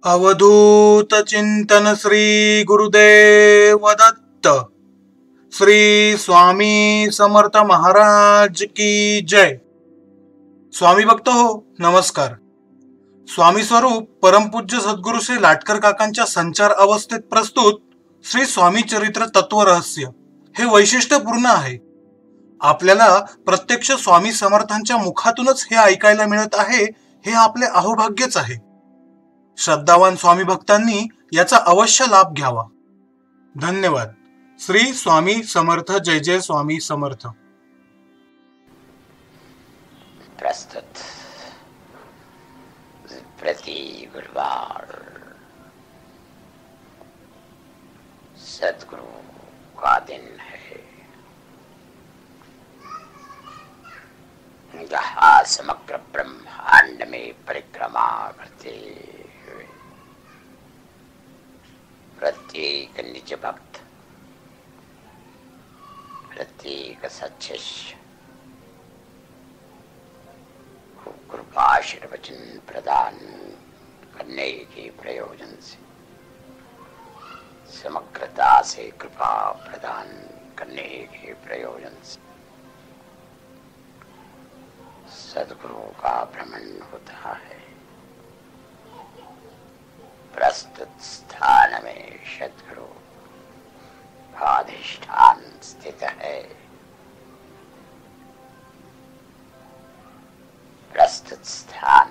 अवधूत चिंतन श्री गुरुदेव दत्त। श्री स्वामी समर्थ महाराज की जय। स्वामी भक्त हो नमस्कार। स्वामी स्वरूप परमपूज्य सद्गुरु श्री लाटकर काकांच्या संचार अवस्थेत प्रस्तुत श्री स्वामी चरित्र तत्व रहस्य हे वैशिष्ट्यपूर्ण आहे। आपल्याला प्रत्यक्ष स्वामी समर्थांच्या मुखातूनच हे ऐकायला मिळत आहे, हे आपले अहोभाग्यच आहे। श्रद्धावान स्वामी भक्तांनी याचा अवश्य लाभ घ्यावा। धन्यवाद। श्री स्वामी समर्थ। जय जय स्वामी समर्थ। प्रस्तुत प्रति गुरुवार सदगुरु का दिन है, जहाँ समग्र ब्रह्मांड में परिक्रमा करते हुए प्रत्येक निज भक्त, प्रत्येक सच्चिष्य को कृपाशीर्वचन प्रदान करने के प्रयोजन से, समग्रता से कृपा प्रदान करने के प्रयोजन से सद्गुरु का भ्रमण होता है। प्रस्तुत स्थान में सद्गुरु का अधिष्ठान स्थित है। प्रस्तुत स्थान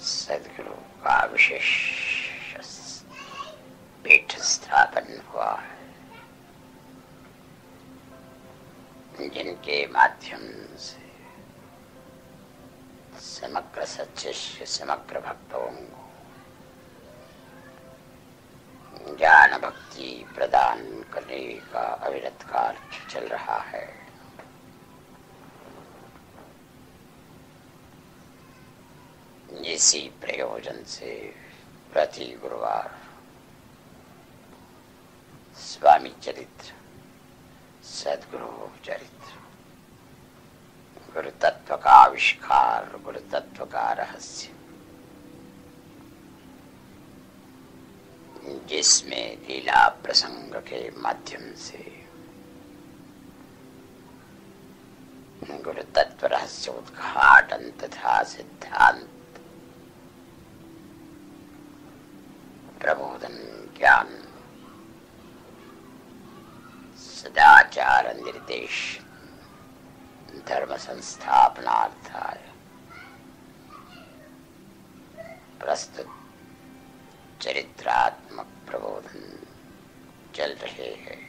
सद्गुरु का विशेष पीठ स्थापन हुआ है, जिनके माध्यम से समग्र सच्चिष्य, समग्र भक्तों को ज्ञान भक्ति प्रदान करने का अविरत कार्य चल रहा है। इसी प्रयोजन से प्रति गुरुवार स्वामी चरित्र, सद्गुरु चरित्र, गुरु तत्व का आविष्कार, गुरु तत्व का रहस्य, जिसमें लीला प्रसंग के माध्यम से गुरु तत्व रहस्य उद्घाटन तथा सिद्धांत प्रबोधन, ज्ञान, सदाचार निर्देश, धर्म संस्थापनार्थाय प्रस्तुत चरित्रात्मक प्रबोधन चल रहे हैं,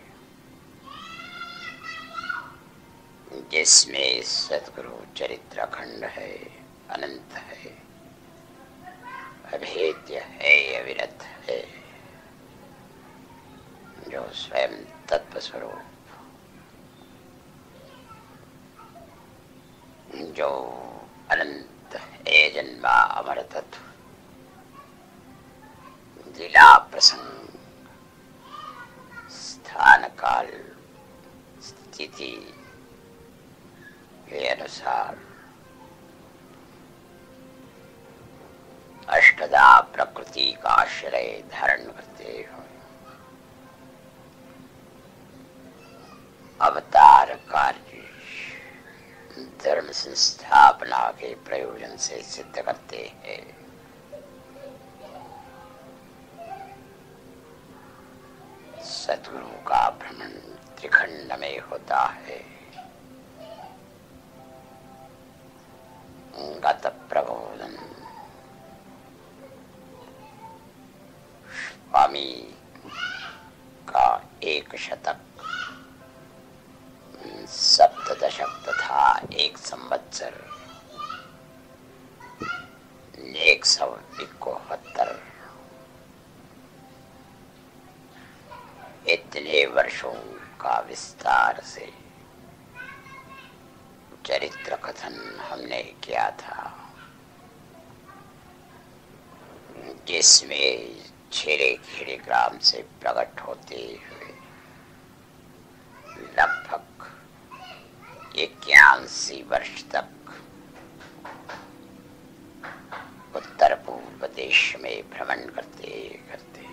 जिसमें सद्गुरु चरित्र अखंड है, अनंत है, अभेद्य है, अविरत है, जो स्वयं तत्व स्वरूप, जो अनंत है, जन्मा अमर तत्व, लीला प्रसंग, स्थान काल स्थिति के अनुसार अष्टदा प्रकृति का आश्रय धारण करते हुए अवतार कार्य धर्म संस्थापना के प्रयोजन से सिद्ध करते हैं। सद्गुरु का भ्रमण त्रिखंड में होता है। गत प्रबोधन स्वामी का एक शतक, सप्तदशक तथा एक संवत्सर, 171 इतने वर्षों का विस्तार से चरित्र कथन हमने किया था, जिसमें छेरे खेड़े ग्राम से प्रकट होते हुए लगभग 81 वर्ष तक भ्रमण करते करते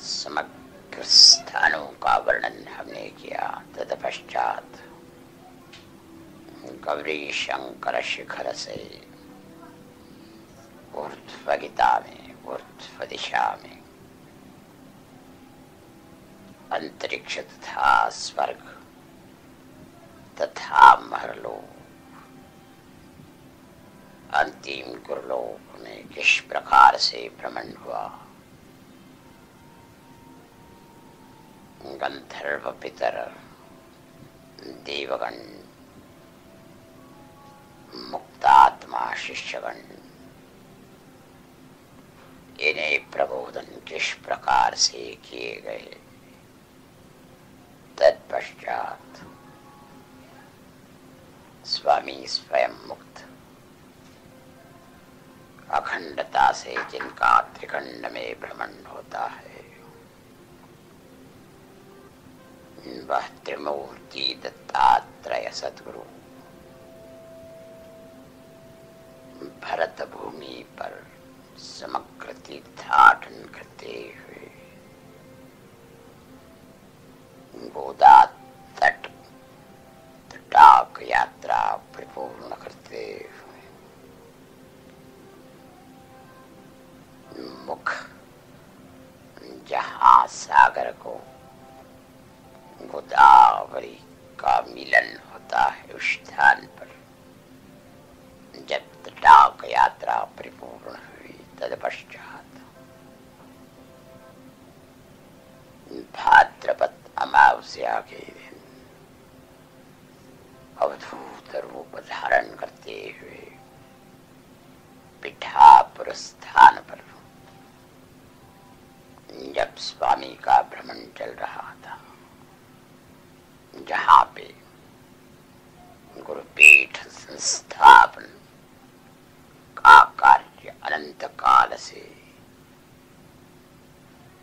समग्र स्थानों का वर्णन हमने किया। तत्पश्चात गौरी शंकर शिखर से ऊर्ध्वगिता में, ऊर्ध्व दिशा में अंतरिक्ष तथा स्वर्ग तथा महरलोक, अंतिम गुरुलोक में किस प्रकार से भ्रमण हुआ। गंधर्व पितर, देवगण, मुक्तात्मा शिष्यगण, इन्हें प्रबोधन किस प्रकार से किए गए। तत्पश्चात स्वामी स्वयं मुक्त अखंडता से जिनका त्रिखंड में भ्रमण होता है, वह त्रिमूर्ति दत्तात्रेय सद्गुरु भरत भूमि पर समग्र तीर्थाटन करते हुए गोदा तट तटाक यात्रा परिपूर्ण करते हुए मुख जहां सागर को गोदावरी का मिलन होता है, उस स्थान पर जब तटाक यात्रा परिपूर्ण हुई, तत्पश्चात भाद्रपद अमावस्या के दिन अवधूत रूप धारण करते हुए पिठापुर स्थान पर जब स्वामी का भ्रमण चल रहा था, जहाँ पे गुरुपीठ संस्थापन का कार्य अनंत काल से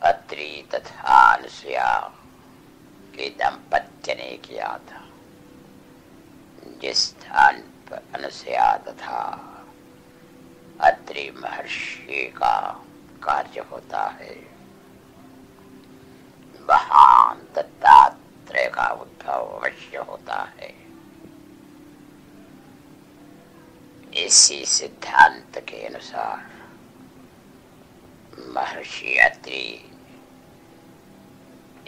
अत्रि तथा अनुसुया के दंपत्य ने किया था, जिस स्थान पर अनुसुया तथा अत्रि महर्षि का कार्य होता है, वहां दत्तात्रेय का उद्भव अवश्य होता है। इसी सिद्धांत के अनुसार महर्षि अत्रि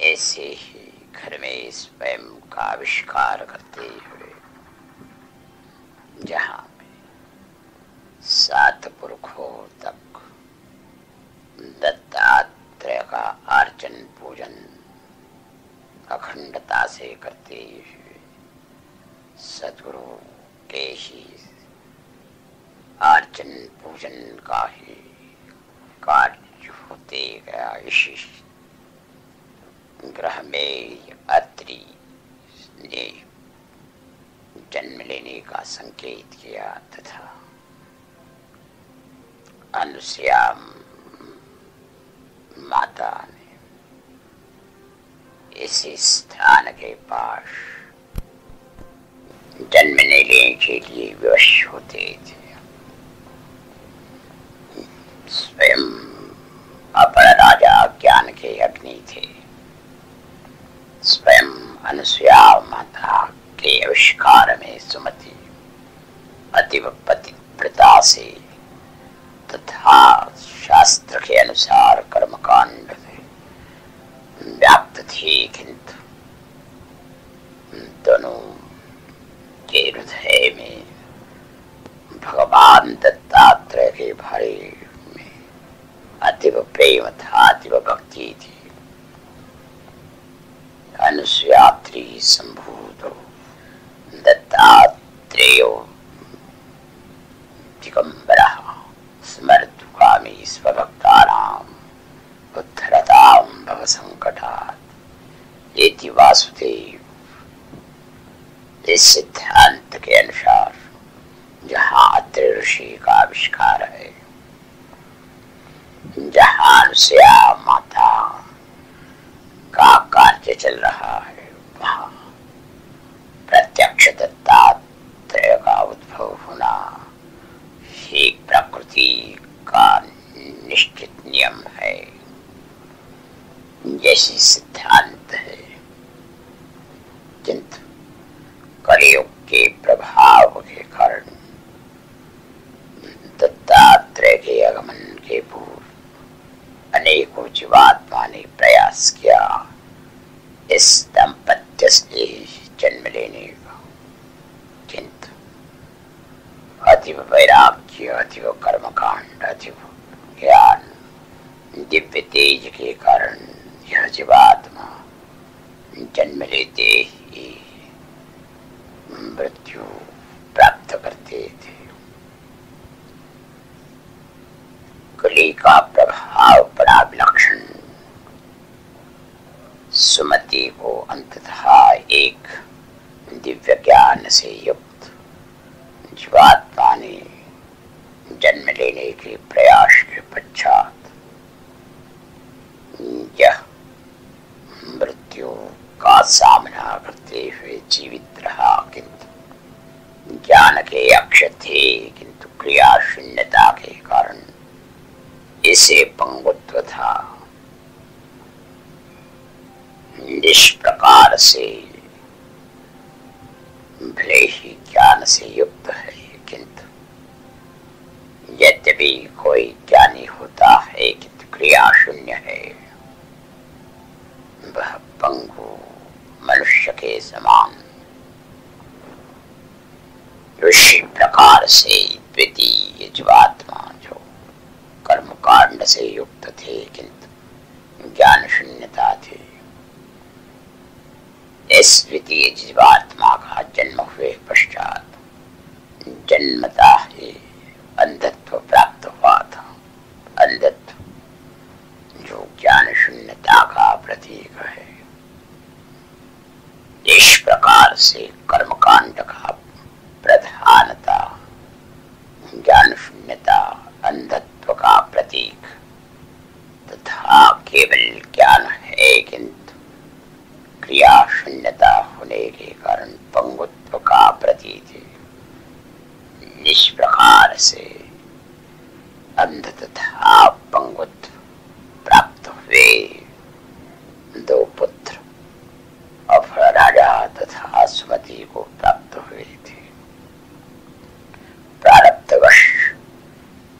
ऐसे ही घर में स्वयं का आविष्कार करते हुए, जहां पे 7 पुरखों तक दत्तात्रेय का अर्चन पूजन अखंडता से करते हुए सद्गुरु के ही अर्चन पूजन का ही कार्य होते गया। इसी ग्रह में अत्रि ने जन्म लेने का संकेत किया तथा अनुसुया माता ने इसी स्थान के पास जन्म लेने के लिए विवश होते थे। स्वयं अपर राजा ज्ञान के अग्नि थे। स्वयं अनुसुया माता के आविष्कार में सुमति अतीव पतिव्रता से तथा शास्त्र के अनुसार कर्मकांड से व्याप्त थी, किंतु दोनों के हृदय में भगवान दत्तात्रेय के बारे में अतीव प्रेम था, अतीव भक्ति थी। अनुसुयात्री संभूतो दत्तात्रेयो दिगंबरः स्मर्तुकामी स्वभक्तानाम् उद्धरतां भवसंकटात् इति वासुदेव। इस सिद्धांत के अनुसार जहाँ अत्रि ऋषि का आविष्कार है, जहाँ अनुसुया माता का कार्य चल रहा है, वहाँ प्रत्यक्ष दत्तात्रेय का उद्भव होना ऐसी सिद्धांत है, किंतु कलियुग के प्रभाव के कारण दत्तात्रेय के आगमन के पूर्व अनेकों जीवात्मा ने प्रयास किया इस दाम्पत्य से जन्म लेने का, किंतु अतीव वैराग्य, अतीव कर्मकांड, अतीव ज्ञान, दिव्य तेज के कारण यह जीवात्मा जन्म लेते ही मृत्यु प्राप्त करते थे। कली का प्रभाव बड़ा विलक्षण सुमति को अंततः एक दिव्य ज्ञान से युक्त जीवात्मा ने जन्म लेने के प्रयास के पश्चात यह मृत्यु का सामना करते हुए जीवित रहा, किंतु ज्ञान के अक्षर थे, किंतु क्रिया शून्यता के कारण इसे पंगुत्व था। इस प्रकार से भले ही ज्ञान से युक्त है, किंतु यद्यपि कोई ज्ञानी होता है किंतु क्रिया शून्य है, वह पंगु मनुष्य के समान। उसी प्रकार से द्वितीय जीवात्मा जो कर्मकांड से युक्त थे किंतु ज्ञान शून्यता थे, इस द्वितीय जीवात्मा का जन्म हुए पश्चात जन्मता ही अंधत्व प्राप्त हुआ था। अंधत्व जो ज्ञान शून्यता का प्रतीक है। इस प्रकार से कर्मकांड का प्रधानता ज्ञान शून्यता, अंधत्व का प्रतीक तथा केवल ज्ञान है, किंतु क्रिया शून्यता होने के कारण पंगुत्व का प्रतीक है। इस प्रकार से अंध तथा पंगुत्व प्राप्त हुए दो पुत्र अफर राजा तथा सुमति को प्राप्त हुए थे। प्रारब्धवश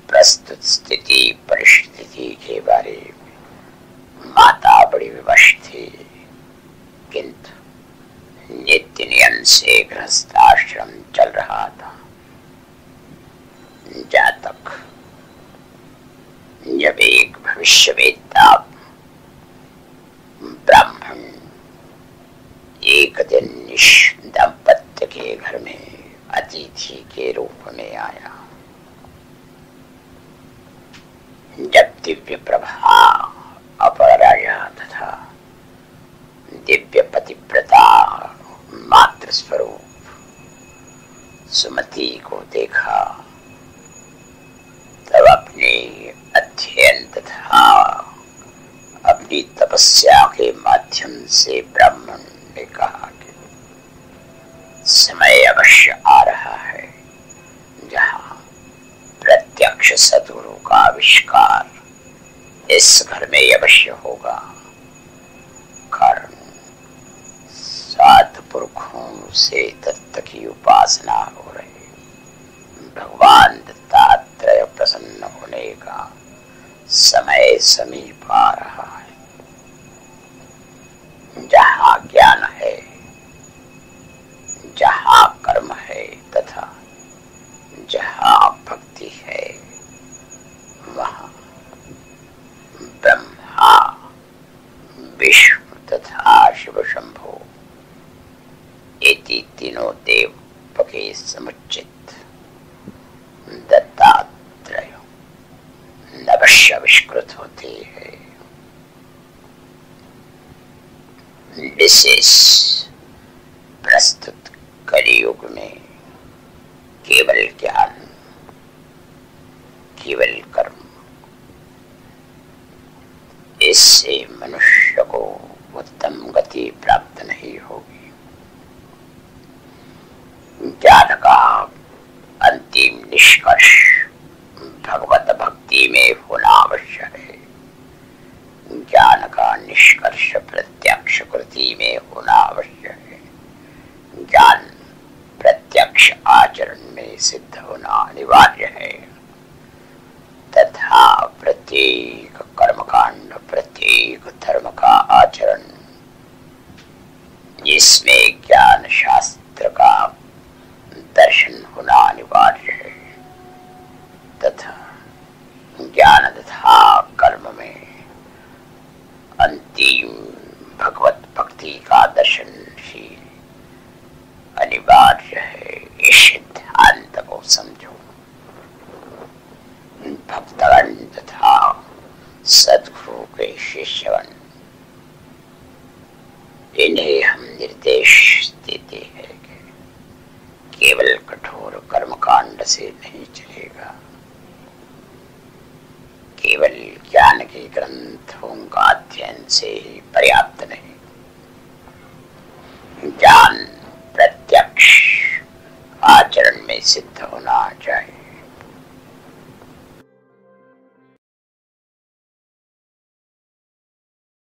प्रस्तुत स्थिति परिस्थिति के बारे में माता बड़ी विवश थी, किंतु नित्य नियम से गृहस्थाश्रम चल रहा था। जातक जब एक भविष्यवेत्ता ब्राह्मण एक दिन इस दाम्पत्य के घर में अतिथि के रूप में आया, जब दिव्य प्रभा अपराजा तथा दिव्य पतिव्रता मातृ स्वरूप सुमति को देखा, तब अपने अध्ययन तथा अपनी तपस्या के माध्यम से ब्राह्मण ने कहा कि समय अवश्य आ रहा है जहाँ प्रत्यक्ष सद्गुरु का आविष्कार इस घर में अवश्य होगा। कारण 7 पुरखों से दत्त की उपासना हो रही, भगवान दत्तात्रेय प्रसन्न होने का समय समीप आ रहा है। जहाँ ज्ञान है, जहाँ कर्म है तथा जहाँ भक्ति है, वहाँ ब्रह्मा विष्णु तथा शिव शंभो इति तीनों देव के समुचित दत्तात्रेय अवश्य आविष्कृत होते हैं। विशेष प्रस्तुत कलियुग में केवल ज्ञान, केवल कर्म, इससे मनुष्य को उत्तम गति प्राप्त नहीं होगी। ज्ञान का अंतिम निष्कर्ष भगवत भक्ति में होना आवश्यक है। ज्ञान का निष्कर्ष होना आवश्यक है। ज्ञान प्रत्यक्ष आचरण में सिद्ध होना अनिवार्य है तथा प्रत्येक कर्मकांड, प्रत्येक धर्म का आचरण जिसमें ज्ञान शास्त्र का दर्शन होना अनिवार्य है तथा ज्ञान तथा कर्म में अंतिम भगवत भक्ति का दर्शन ही अनिवार्य है। इस सिद्धांत को समझो। भक्तगण तथा सद्गुरु के शिष्यगण, इन्हें हम निर्देश देते हैं कि केवल कठोर कर्मकांड से नहीं चलेगा, केवल ज्ञान के ग्रंथों का अध्ययन से ही पर्याप्त नहीं।